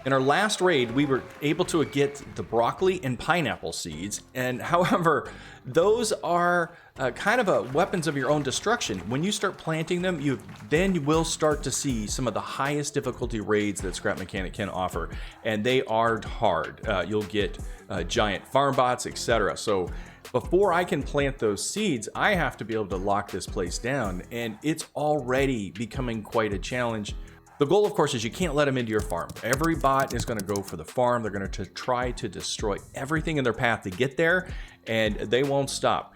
In our last raid, we were able to get the broccoli and pineapple seeds, and however, those are kind of weapons of your own destruction. When you start planting them, you will start to see some of the highest difficulty raids that Scrap Mechanic can offer, and they are hard. You'll get giant farm bots, etc. So before I can plant those seeds, I have to be able to lock this place down, and it's already becoming quite a challenge. The goal, of course, is you can't let them into your farm. Every bot is going to go for the farm. They're going to try to destroy everything in their path to get there, and they won't stop.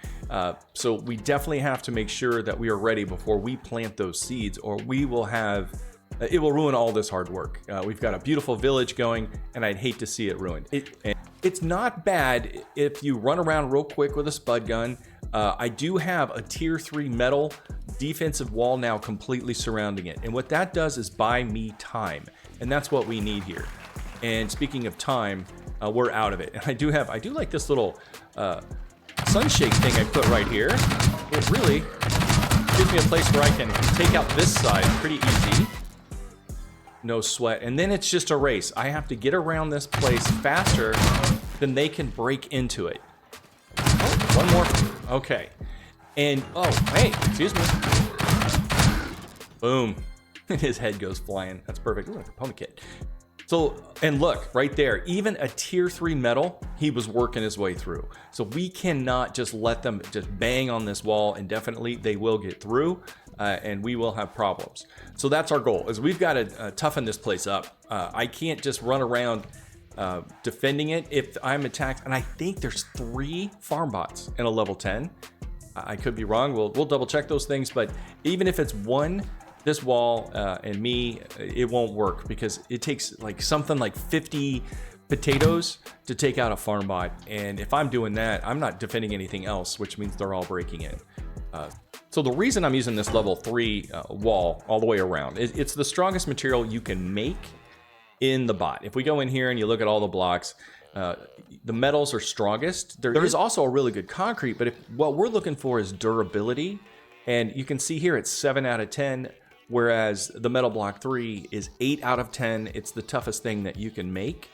So we definitely have to make sure that we are ready before we plant those seeds, or we will have, it will ruin all this hard work. We've got a beautiful village going, and I'd hate to see it ruined. It's not bad if you run around real quick with a spud gun. I do have a tier 3 metal defensive wall now completely surrounding it, and what that does is buy me time, and that's what we need here. And speaking of time, we're out of it. And I do like this little sunshake thing I put right here. It really gives me a place where I can take out this side pretty easy. No sweat. And then it's just a race. I have to get around this place faster than they can break into it. Oh, one more. Okay. And, oh, hey, excuse me. Boom. His head goes flying. That's perfect. Ooh, like a pony kit. So, and look, right there, even a tier 3 metal, he was working his way through. So we cannot just let them just bang on this wall indefinitely. They will get through, and we will have problems. So that's our goal, is we've got to toughen this place up. I can't just run around defending it if I'm attacked. And I think there's 3 farm bots in a level 10. I could be wrong. We'll double check those things. But even if it's one, this wall and me, it won't work because it takes like something like 50 potatoes to take out a farm bot. And if I'm doing that, I'm not defending anything else, which means they're all breaking in. So the reason I'm using this level 3 wall all the way around, it's the strongest material you can make in the bot. If we go in here and you look at all the blocks, the metals are strongest. There is also a really good concrete, but what we're looking for is durability. And you can see here it's 7 out of 10, whereas the metal block 3 is 8 out of 10. It's the toughest thing that you can make.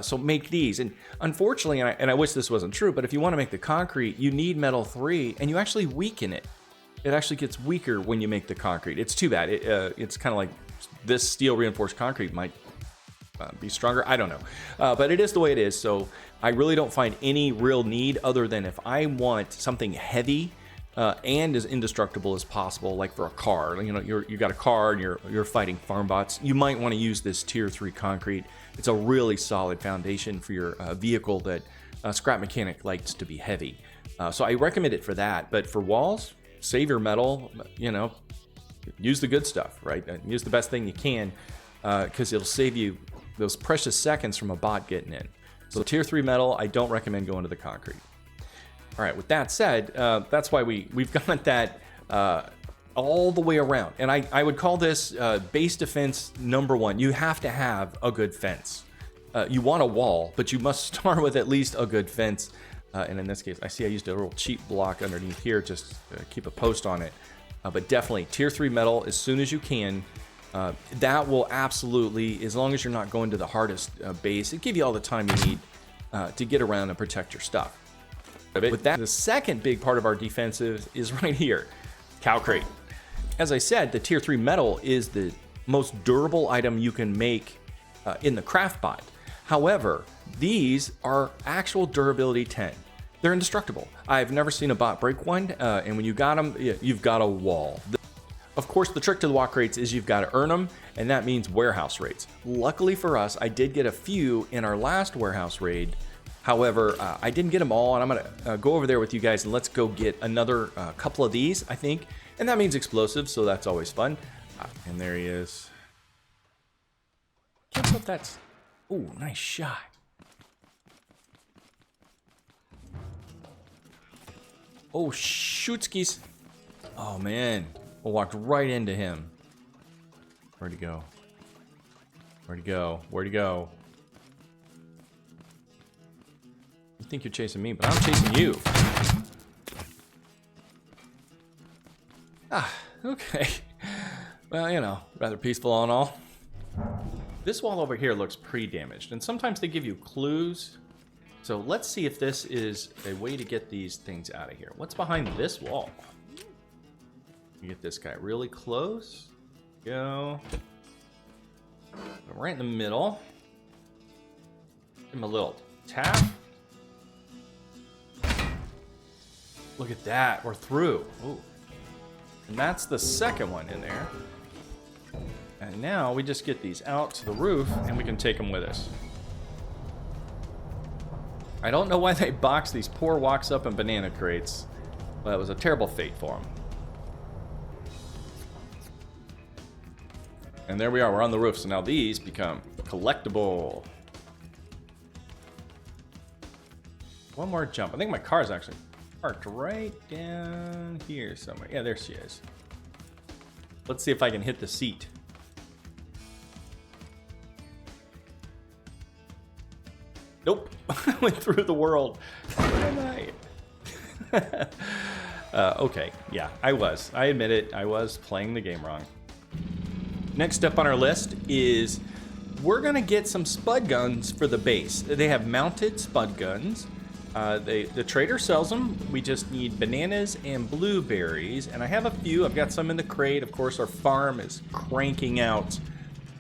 So make these. And unfortunately, and I wish this wasn't true, but if you want to make the concrete, you need metal 3, and you actually weaken it. It actually gets weaker when you make the concrete. It's too bad. It's kind of like this steel reinforced concrete might be stronger. I don't know. But it is the way it is. So I really don't find any real need other than if I want something heavy and as indestructible as possible, like for a car. You know, you got a car and you're fighting farm bots. You might want to use this tier 3 concrete. It's a really solid foundation for your vehicle that Scrap Mechanic likes to be heavy. So I recommend it for that. But for walls, save your metal. You know, use the good stuff, right? Use the best thing you can because it'll save you those precious seconds from a bot getting in. So tier 3 metal, I don't recommend going to the concrete. All right, with that said, that's why we've got that all the way around. And I would call this base defense number 1. You have to have a good fence. You want a wall, but you must start with at least a good fence. And in this case, I see I used a little cheap block underneath here, just keep a post on it. But definitely tier 3 metal as soon as you can. That will absolutely, as long as you're not going to the hardest base, it give you all the time you need to get around and protect your stuff. With that, the second big part of our defensive is right here, cow crate. As I said, the tier 3 metal is the most durable item you can make in the craft bot. However, these are actual durability 10. They're indestructible. I've never seen a bot break one, and when you got them, you've got a wall. Of course, the trick to the Woc Crates is you've got to earn them, and that means warehouse raids. Luckily for us, I did get a few in our last warehouse raid. However, I didn't get them all, and I'm going to go over there with you guys, and let's go get another couple of these, I think. And that means explosives, so that's always fun. And there he is. Can't tell if that's... Ooh, nice shot. Oh, shootskis. Oh, man. I walked right into him. Where'd he go? Where'd he go? Where'd he go? You think you're chasing me, but I'm chasing you. Ah, okay. Well, you know, rather peaceful all in all. This wall over here looks pretty damaged, and sometimes they give you clues. So let's see if this is a way to get these things out of here. What's behind this wall? You get this guy really close. Go. Right in the middle. Give him a little tap. Look at that, we're through. Ooh. And that's the second one in there. And now we just get these out to the roof and we can take them with us. I don't know why they boxed these poor Wocs up in banana crates, but it was a terrible fate for them. And there we are, we're on the roof, so now these become collectible. One more jump. I think my car's actually parked right down here somewhere. Yeah, there she is. Let's see if I can hit the seat. Nope. I went through the world. Where am I? Okay, yeah, I admit it, I was playing the game wrong. Next up on our list is we're gonna get some Spud Guns for the base. They have mounted Spud Guns. The trader sells them. We just need bananas and blueberries, and I have a few. I've got some in the crate. Of course, our farm is cranking out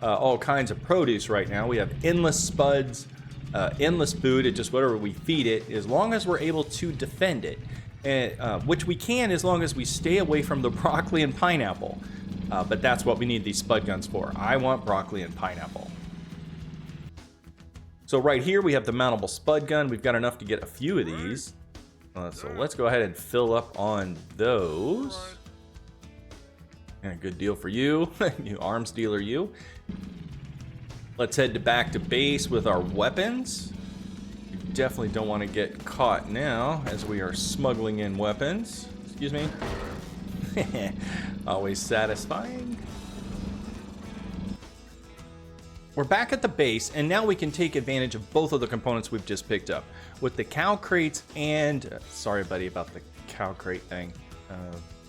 all kinds of produce right now. We have endless spuds, endless food. It just whatever we feed it, as long as we're able to defend it, and, which we can as long as we stay away from the broccoli and pineapple. But that's what we need these Spud Guns for. I want broccoli and pineapple. So right here we have the mountable Spud Gun. We've got enough to get a few of these. So let's go ahead and fill up on those. And a good deal for you, you arms dealer you. Let's head back to base with our weapons. We definitely don't want to get caught now as we are smuggling in weapons. Excuse me. Always satisfying. We're back at the base, and now we can take advantage of both of the components we've just picked up. With the cow crates and... sorry, buddy, about the cow crate thing.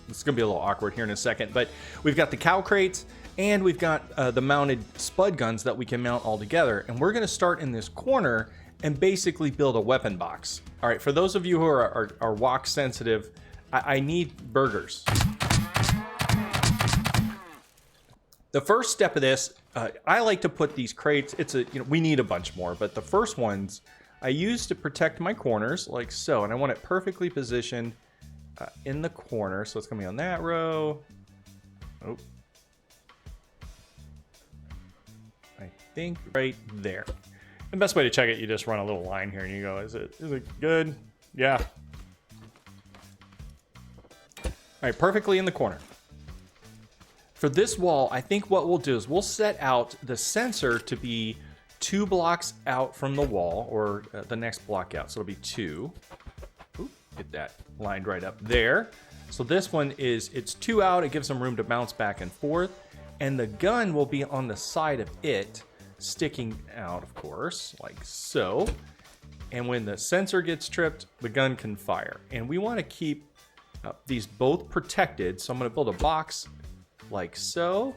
It's going to be a little awkward here in a second, but we've got the cow crates, and we've got the mounted Spud Guns that we can mount all together. And we're going to start in this corner and basically build a weapon box. All right, for those of you who are Woc sensitive, I need burgers. The first step of this, I like to put these crates, we need a bunch more, but the first ones I use to protect my corners like so, and I want it perfectly positioned in the corner. So it's gonna be on that row. Oh. I think right there. The best way to check it, you just run a little line here and you go, is it good? Yeah. All right, perfectly in the corner. For this wall, I think what we'll do is we'll set out the sensor to be 2 blocks out from the wall, or the next block out. So it'll be 2. Ooh, get that lined right up there. So this one it's 2 out. It gives them room to bounce back and forth. And the gun will be on the side of it, sticking out, of course, like so. And when the sensor gets tripped, the gun can fire. And we want to keep these both protected. So I'm going to build a box like so,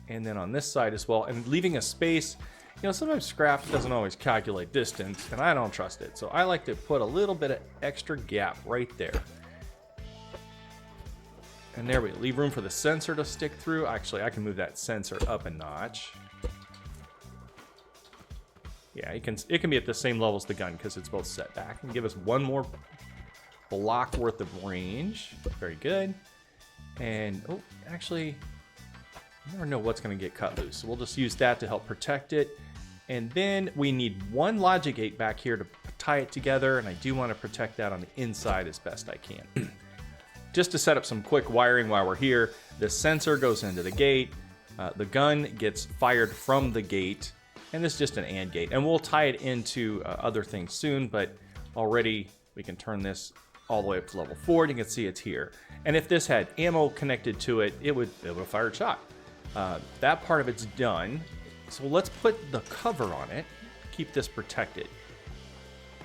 and then on this side as well, and leaving a space. Sometimes scrap doesn't always calculate distance, and I don't trust it, so I like to put a little bit of extra gap right there. And there we go. Leave room for the sensor to stick through. Actually, I can move that sensor up a notch. Yeah, it can be at the same level as the gun because it's both set back, and give us one more block worth of range. Very good. And, oh, actually, I never know what's going to get cut loose. So we'll just use that to help protect it. And then we need one logic gate back here to tie it together. And I do want to protect that on the inside as best I can. Just to set up some quick wiring while we're here, the sensor goes into the gate. The gun gets fired from the gate. And this is just an AND gate. And we'll tie it into other things soon. But already we can turn this all the way up to level 4. And you can see it's here. And if this had ammo connected to it, it would have fired a shot. That part of it's done. So let's put the cover on it, keep this protected.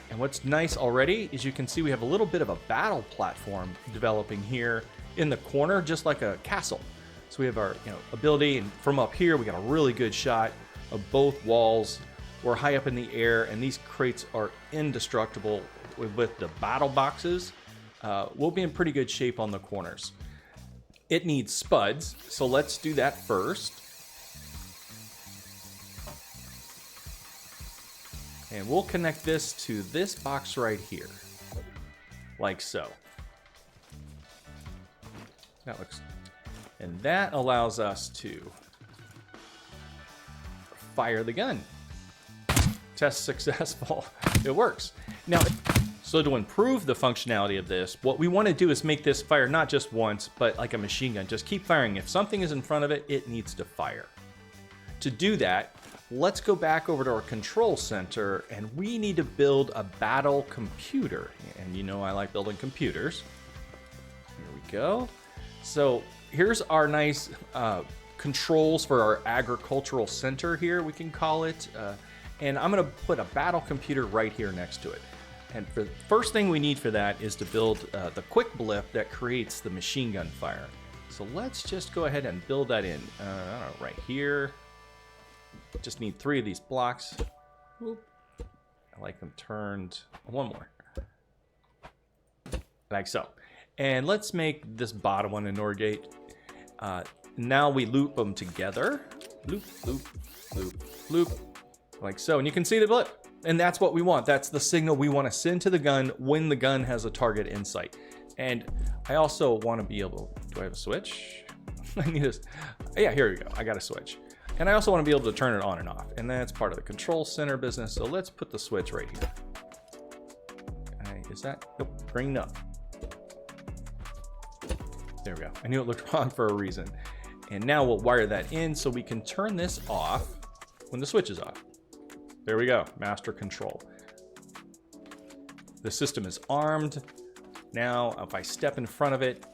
And what's nice already is you can see we have a little bit of a battle platform developing here in the corner, just like a castle. So we have our ability, and from up here we got a really good shot of both walls. We're high up in the air, and these crates are indestructible with the battle boxes. We'll be in pretty good shape on the corners. It needs spuds, so let's do that first. And we'll connect this to this box right here, like so. That looks, and that allows us to fire the gun. Test successful. It works. Now, so to improve the functionality of this, what we want to do is make this fire not just once, but like a machine gun. Just keep firing. If something is in front of it, it needs to fire. To do that, let's go back over to our control center, and we need to build a battle computer. And you know I like building computers. Here we go. So here's our nice controls for our agricultural center here, we can call it. And I'm going to put a battle computer right here next to it. And the first thing we need for that is to build the quick blip that creates the machine gun fire. So let's just go ahead and build that in right here. Just need 3 of these blocks. Whoop. I like them turned. One more. Like so. And let's make this bottom one an OR gate. Now we loop them together. Loop, loop, loop, loop. Like so. And you can see the blip. And that's what we want. That's the signal we want to send to the gun when the gun has a target in sight. And I also want to be able... Do I have a switch? I need this. Yeah, here we go. I got a switch. And I also want to be able to turn it on and off. And that's part of the control center business. So let's put the switch right here. Is that? Nope. Green up. There we go. I knew it looked wrong for a reason. And now we'll wire that in so we can turn this off when the switch is off. There we go. Master control. The system is armed. Now, if I step in front of it,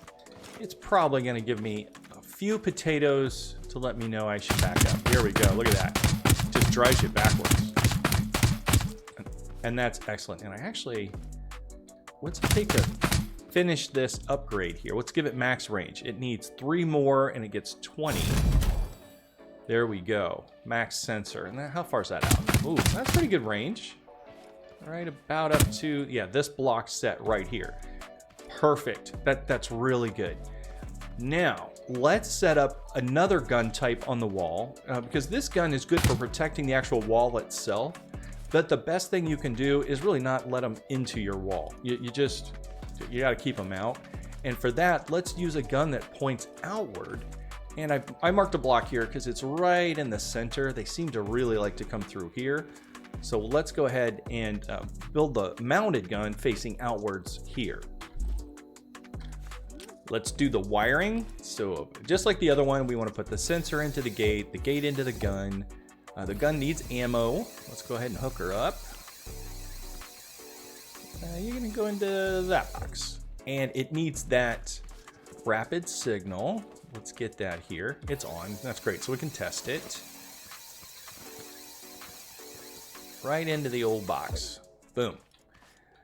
it's probably going to give me a few potatoes to let me know I should back up. Here we go. Look at that. It just drives you backwards. And that's excellent. And I actually, let's take a finish this upgrade here. Let's give it max range. It needs 3 more and it gets 20. There we go. Max sensor. And how far is that out? Ooh, that's pretty good range. All right, about up to, yeah, this block set right here. Perfect. That's really good. Now, let's set up another gun type on the wall because this gun is good for protecting the actual wall itself. But the best thing you can do is really not let them into your wall. You got to keep them out. And for that, let's use a gun that points outward. And I marked a block here because it's right in the center. They seem to really like to come through here. So let's go ahead and build the mounted gun facing outwards here. Let's do the wiring. So just like the other one, we want to put the sensor into the gate into the gun. The gun needs ammo. Let's go ahead and hook her up. You're going to go into that box. And it needs that rapid signal. Let's get that here. It's on. That's great. So we can test it. Right into the old box. Boom.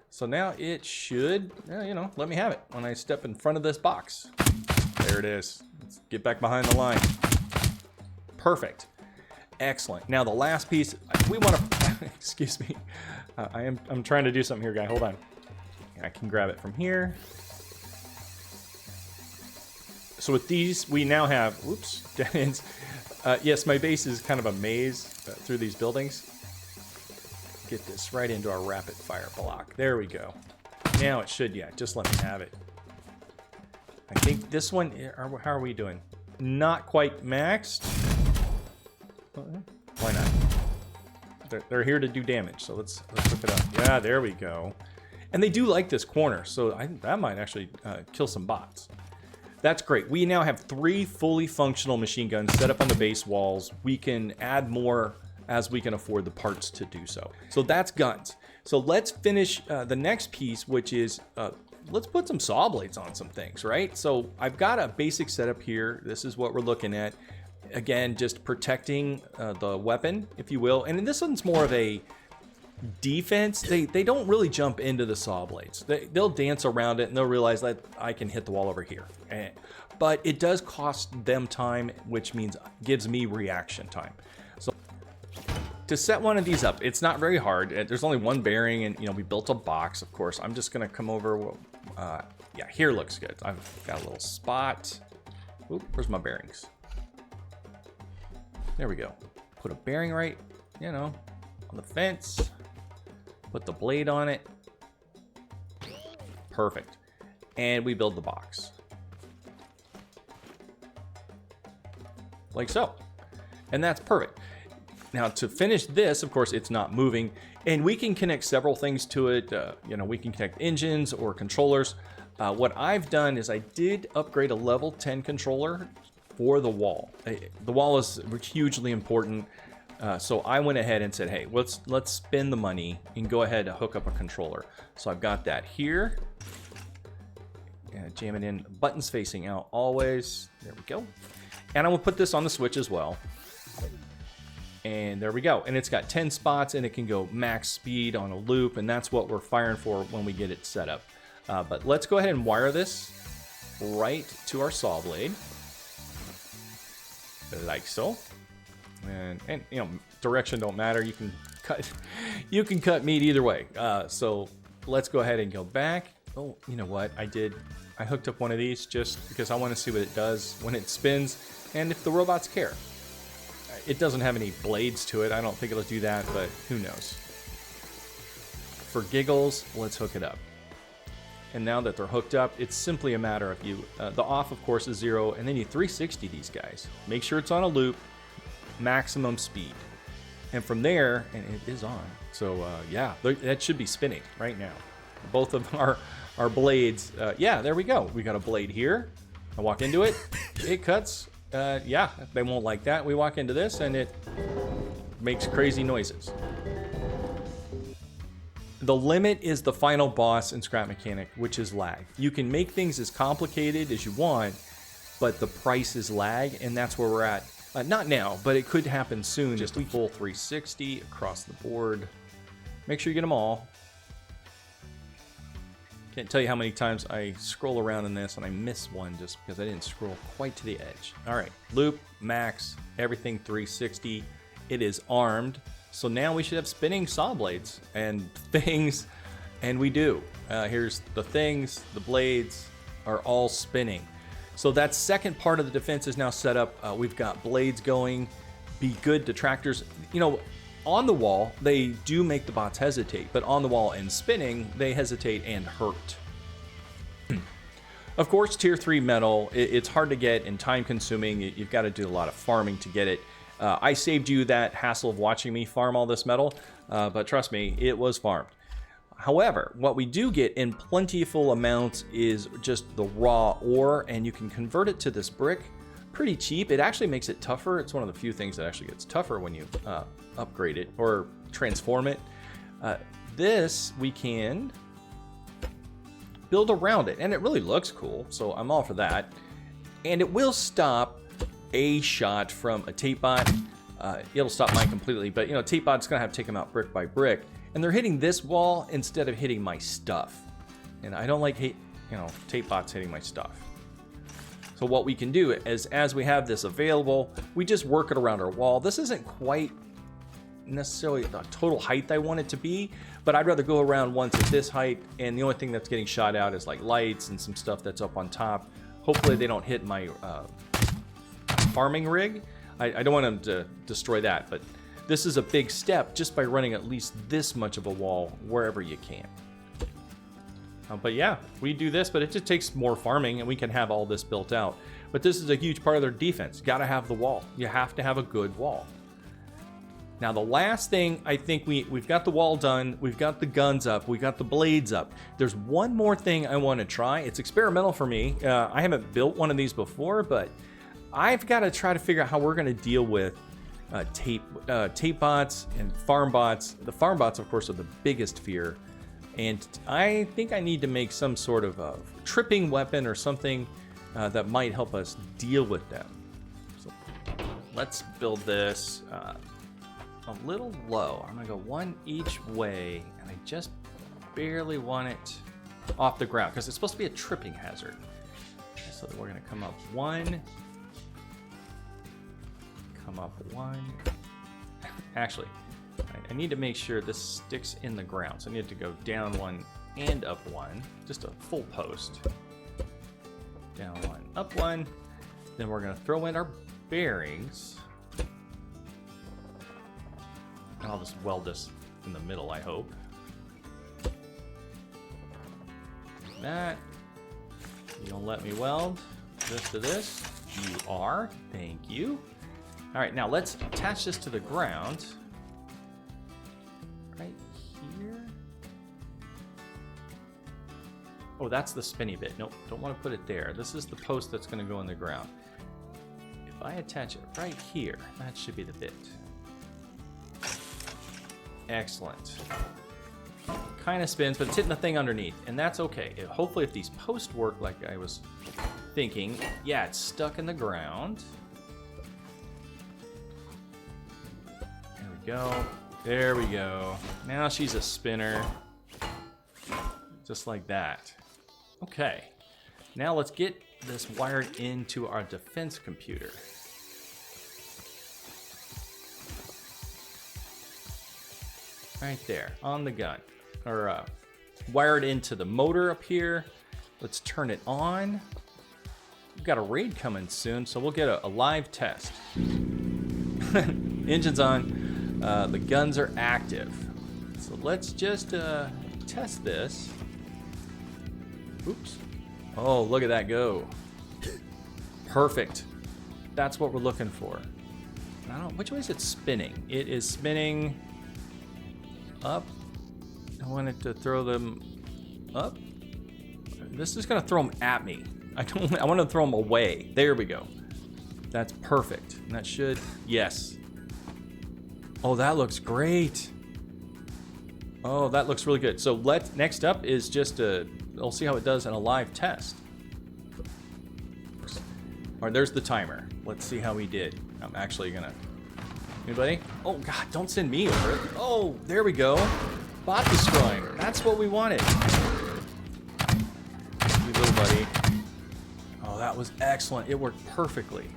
So now it should, let me have it when I step in front of this box. There it is. Let's get back behind the line. Perfect. Excellent. Now the last piece, we want to, excuse me. I'm trying to do something here, guy. Hold on. I can grab it from here. So with these, we now have, whoops, dead ends. Yes, my base is kind of a maze through these buildings. Get this right into our rapid fire block. There we go. Now it should, yeah, just let me have it. I think this one, how are we doing? Not quite maxed. Why not? They're here to do damage, so let's hook it up. Yeah, there we go. And they do like this corner, so that might actually kill some bots. That's great. We now have 3 fully functional machine guns set up on the base walls. We can add more as we can afford the parts to do so. So that's guns. So let's finish the next piece, which is let's put some saw blades on some things, right? So I've got a basic setup here. This is what we're looking at. Again, just protecting the weapon, if you will. And this one's more of a defense. They don't really jump into the saw blades. They'll dance around it and they'll realize that I can hit the wall over here. But it does cost them time, which means gives me reaction time. So to set one of these up, it's not very hard. There's only one bearing, and we built a box, of course. I'm just gonna come over. Yeah, here looks good. I've got a little spot. Oop, where's my bearings? There we go. Put a bearing right, on the fence. Put the blade on it. Perfect. And we build the box. Like so. And that's perfect. Now to finish this, of course, it's not moving, and we can connect several things to it. We can connect engines or controllers. What I've done is I did upgrade a level 10 controller for the wall. The wall is hugely important. So I went ahead and said, hey, let's spend the money and go ahead and hook up a controller. So I've got that here. And jam it in, buttons facing out always. There we go. And I'm gonna put this on the Switch as well. And there we go. And it's got 10 spots, and it can go max speed on a loop, and that's what we're firing for when we get it set up. But let's go ahead and wire this right to our saw blade. Like so. And direction don't matter. You can cut meat either way. So let's go ahead and go back. Oh, you know what? I hooked up one of these just because I want to see what it does when it spins, and if the robots care. It doesn't have any blades to it. I don't think it'll do that, but who knows? For giggles, let's hook it up. And now that they're hooked up, it's simply a matter of the off, of course, is 0, and then you 360 these guys. Make sure it's on a loop, maximum speed. And from there, and it is on. So yeah, that should be spinning right now. Both of our blades, yeah, there we go. We got a blade here. I walk into it, it cuts. Yeah, they won't like that. We walk into this and it makes crazy noises. The limit is the final boss in Scrap Mechanic, which is lag. You can make things as complicated as you want, but the price is lag, and that's where we're at. Not now, but it could happen soon. Just a full 360 across the board. Make sure you get them all. Can't tell you how many times I scroll around in this and I miss one just because I didn't scroll quite to the edge. All right, loop, max, everything 360. It is armed. So now we should have spinning saw blades and things, and we do. Here's the things, the blades are all spinning. So that second part of the defense is now set up. We've got blades going, be good detractors. On the wall, they do make the bots hesitate, but on the wall and spinning, they hesitate and hurt. Of course, tier 3 metal, it's hard to get and time consuming. You've got to do a lot of farming to get it. I saved you that hassle of watching me farm all this metal, but trust me, it was farmed. However, what we do get in plentiful amounts is just the raw ore, and you can convert it to this brick pretty cheap. It actually makes it tougher. It's one of the few things that actually gets tougher when you upgrade it or transform it. This we can build around it, and it really looks cool, so I'm all for that. And it will stop a shot from a tape bot. It'll stop mine completely, but tape bot's gonna have to take them out brick by brick, and they're hitting this wall instead of hitting my stuff, and I don't like tape bots hitting my stuff. So what we can do is, as we have this available, we just work it around our wall. This isn't quite necessarily the total height I want it to be, but I'd rather go around once at this height, and the only thing that's getting shot out is like lights and some stuff that's up on top. Hopefully they don't hit my farming rig. I don't want them to destroy that, but this is a big step just by running at least this much of a wall wherever you can. But yeah, we do this, but it just takes more farming, and we can have all this built out. But this is a huge part of their defense. Got to have the wall. You have to have a good wall. Now, the last thing, I think we've got the wall done. We've got the guns up. We've got the blades up. There's one more thing I want to try. It's experimental for me. I haven't built one of these before, but I've got to try to figure out how we're going to deal with tape bots and farm bots. The farm bots, of course, are the biggest fear. And I think I need to make some sort of a tripping weapon or something that might help us deal with them. So let's build this a little low. I'm gonna go one each way, and I just barely want it off the ground because it's supposed to be a tripping hazard. So we're gonna come up one, come up one. Actually, I need to make sure this sticks in the ground. So I need to go down one and up one. Just a full post. Down one, up one. Then we're gonna throw in our bearings. And I'll just weld this in the middle, I hope. Like that. You don't let me weld this to this. You are. Thank you. All right, now let's attach this to the ground. Right here. Oh, that's the spinny bit. Nope, don't want to put it there. This is the post that's going to go in the ground. If I attach it right here, that should be the bit. Excellent. Kind of spins, but it's hitting the thing underneath, and that's okay. Hopefully, if these posts work like I was thinking, yeah, it's stuck in the ground. There we go. There we go. Now she's a spinner. Just like that. Okay. Now let's get this wired into our defense computer. Right there, on the gun. Or wired into the motor up here. Let's turn it on. We've got a raid coming soon, so we'll get a live test. Engine's on. The guns are active. So let's just test this. Oops. Oh, look at that go. Perfect. That's what we're looking for. I don't know, which way is it spinning? It is spinning up. I want it to throw them up. This is gonna throw them at me. I want to throw them away. There we go. That's perfect. And that should, yes. Oh, that looks great. Oh, that looks really good. So next up is just we'll see how it does in a live test. All right, there's the timer. Let's see how he did. I'm actually gonna, anybody? Oh God, don't send me over it. Oh, there we go. Bot destroying. That's what we wanted. You little buddy. Oh, that was excellent. It worked perfectly.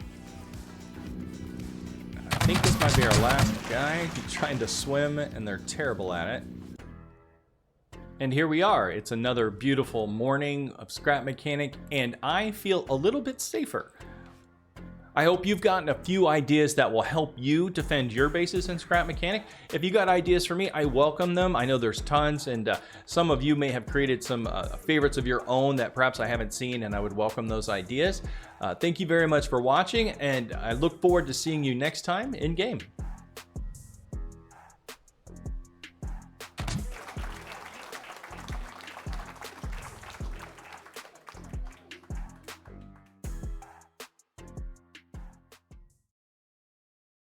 I think this might be our last guy. He's trying to swim, and they're terrible at it. And here we are. It's another beautiful morning of Scrap Mechanic, and I feel a little bit safer. I hope you've gotten a few ideas that will help you defend your bases in Scrap Mechanic. If you got ideas for me, I welcome them. I know there's tons, and some of you may have created some favorites of your own that perhaps I haven't seen, and I would welcome those ideas. Thank you very much for watching, and I look forward to seeing you next time in game.